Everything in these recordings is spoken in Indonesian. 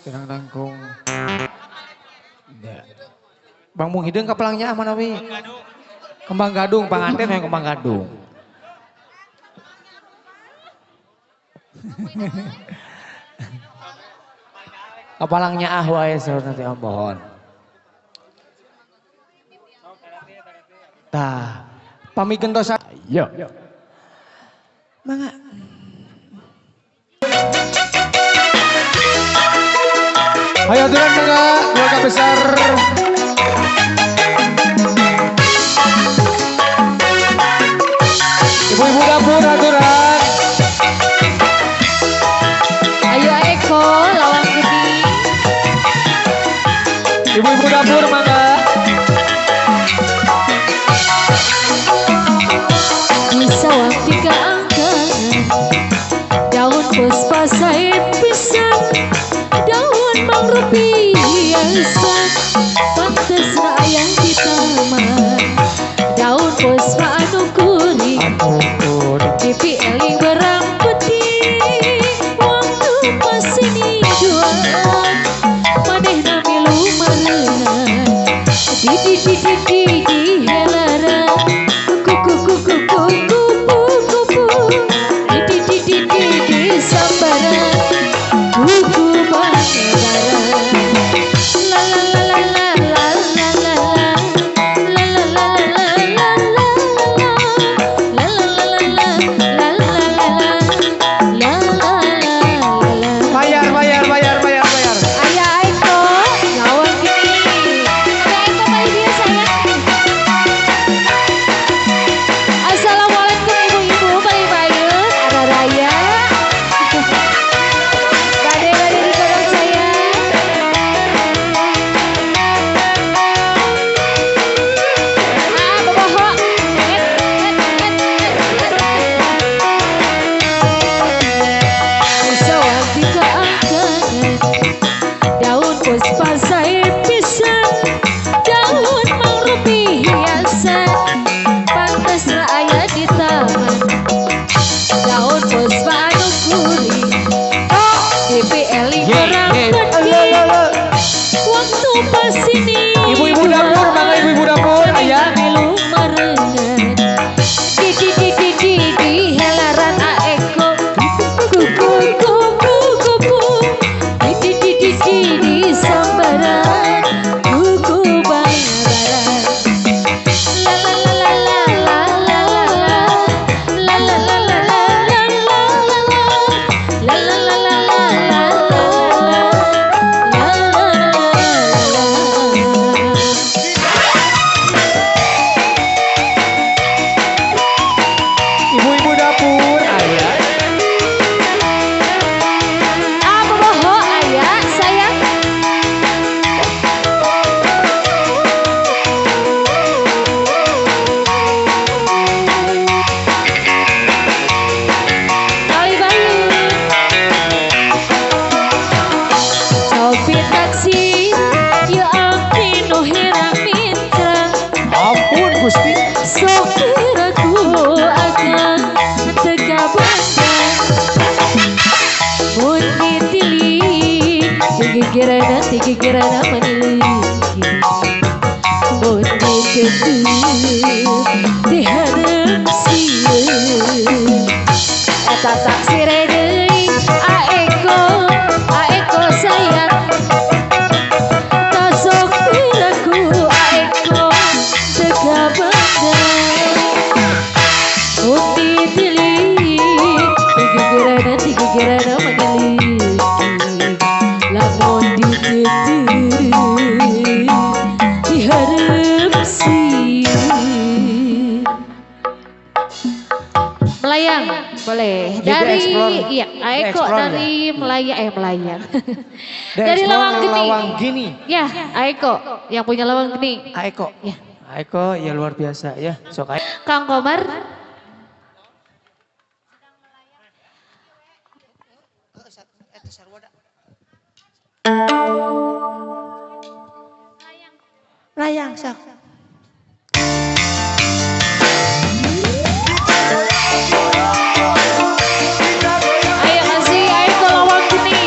Pinang Tangkung. Bang Muhyiddin kapelangnya mana wi? Kembang Gadung, panganten yang Kembang Gadung. Kapalangnya wae nanti om mohon. Tah, pamikeun dosa. Iya. Mangga. Ayo aturan mangga, keluarga besar. Ibu-ibu dapur aturan. Ayo Eko, lawang gede. Ibu-ibu dapur mangga. Bisa waktu keangkangan, daun puspa said pisang, daun mangrove biasa, pantes ayang di taman, daun puspa anu kuning, pipi eling berang putih, waktu masih jual, manehna milu marengan, di helaran, kuku di sambaran, kuku bangaran, la la la la la la la la la la la la Bayar. Ayah Aiko, lawan gini. Ada Aiko paling dia sayang. Assalamualaikum ibu-ibu, paling bayun. Ada Raya. Bade-bade di kodok saya. Boboho. Pesawat di keangkangan, daun puspa said pisang, daun mangrove hiasan, pantes aya di taman, daun puspa anu kuning, pipi eling orang gede, waktu pas ini Ibu-ibu dapur, mangga ibu-ibu dapur, ayah. milu marengan, di helaran Aeko, kuku, di sambaran, kuku bangaran, la la la la la la la la la la la la la la la la la Ibu-ibu dapur, ayah. apa boho ayah sayang. Kali bayu sopir taksi ya ampun no herang mitra, Ampun Gusti. sopir aku akan tegabungkan mun ditili digigirana meniliki mun diketuk diharap sieun eta taksi deui Aeko sayang tasok piraku Aeko tegabungkan Uti tili digigirana meniliki lamun diketuk diharap sieun. Melayang boleh Jadi dari explore. iya Aeko Explore dari melayang Dari dari Lawang Geni. Lawang Gini. Ya Aeko yang punya Lawang Geni. Aiko. Ya. Aiko ya luar biasa ya. Sok ayo. Kang Komar. Layang sok. Ayo kasih Aeko Lawang Geni.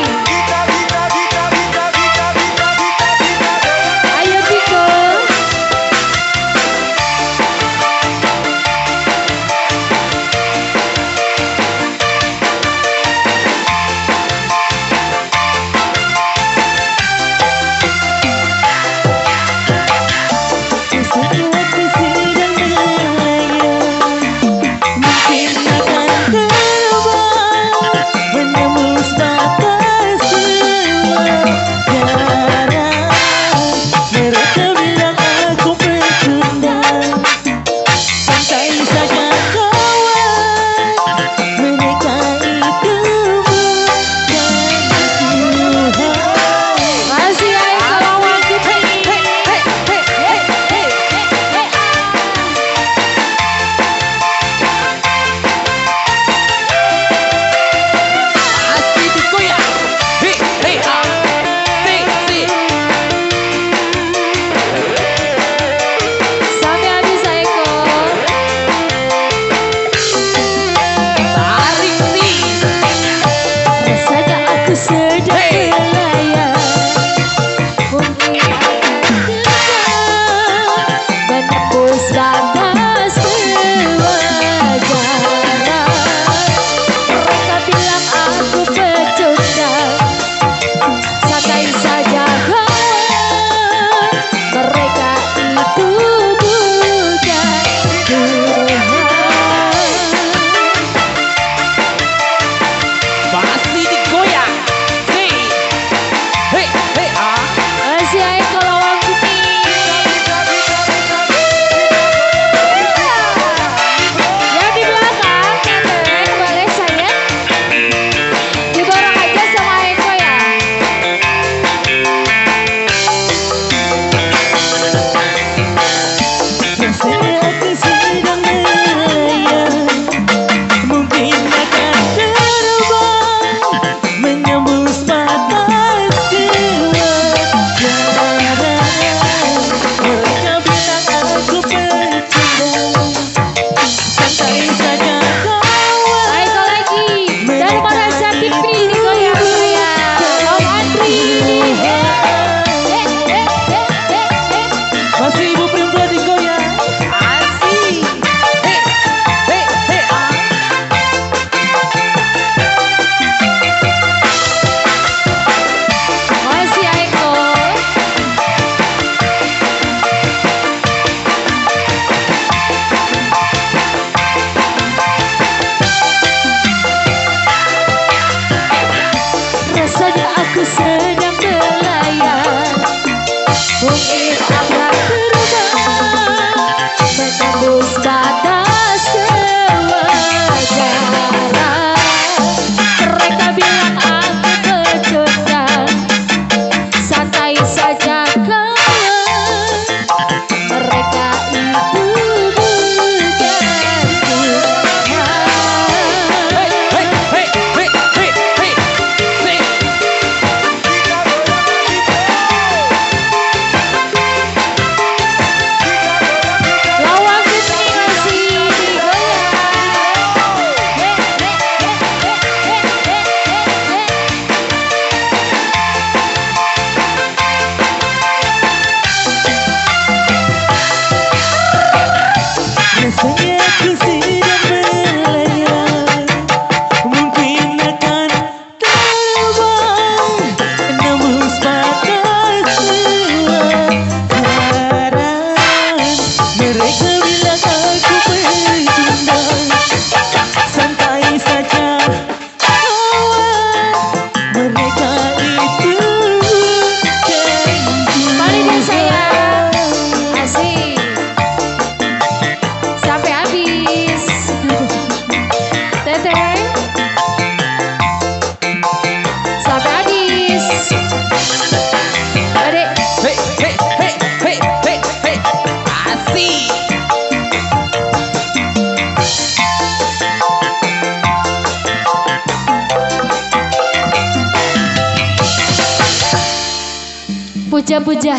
Puja-puja.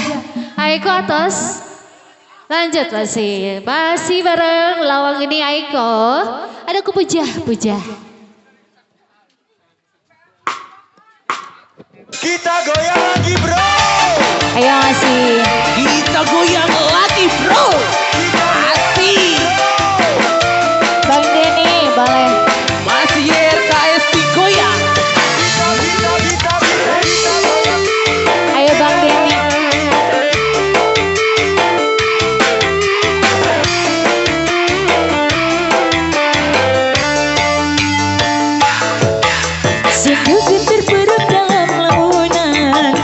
Aiko atas. Lanjut masih bareng lawang ini Aiko. Ada ku puja-puja. Kita goyang lagi bro. Ayo masih. Kita goyang lagi bro. Asik. Bang Denny boleh. Masih RKS goyang. Kita. Ayo Bang Denny. Sungguh terperuk dalam lamunan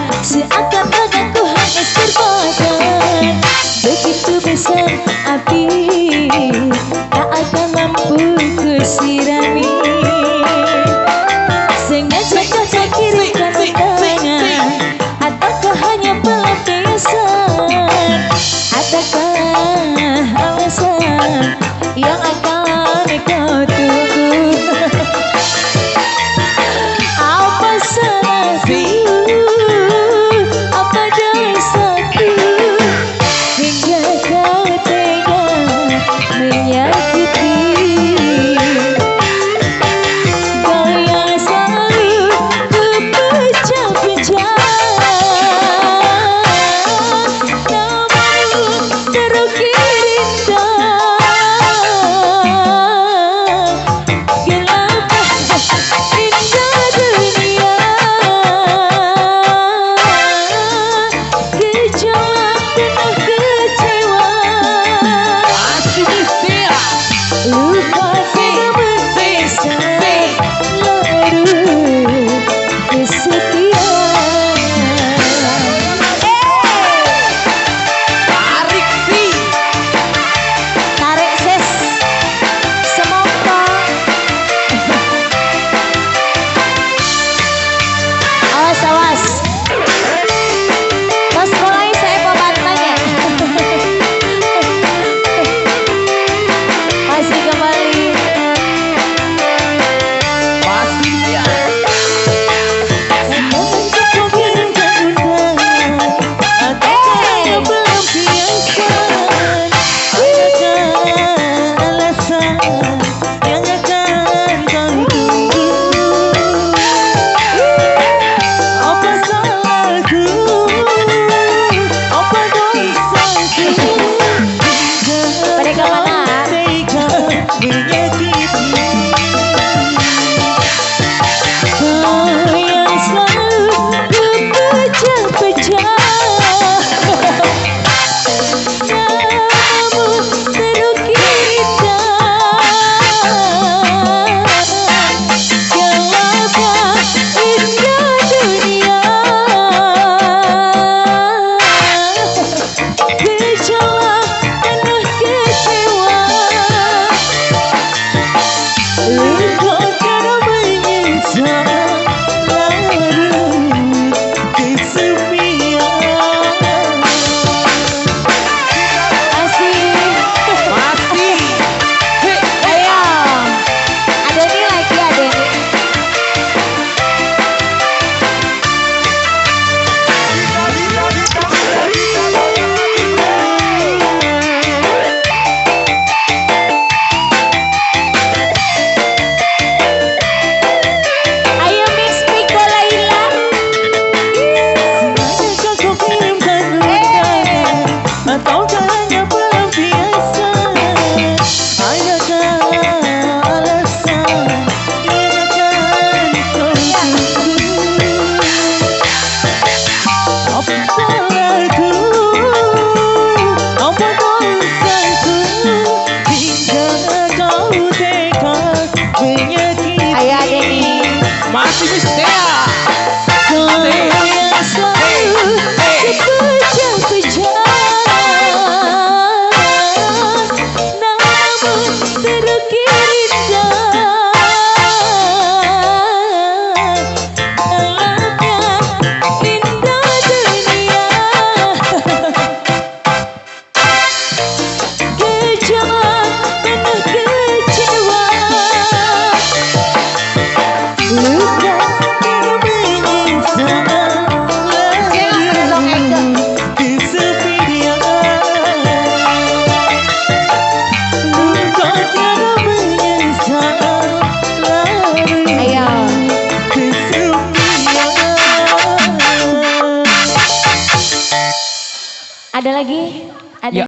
Ada lagi? Ada. Ya.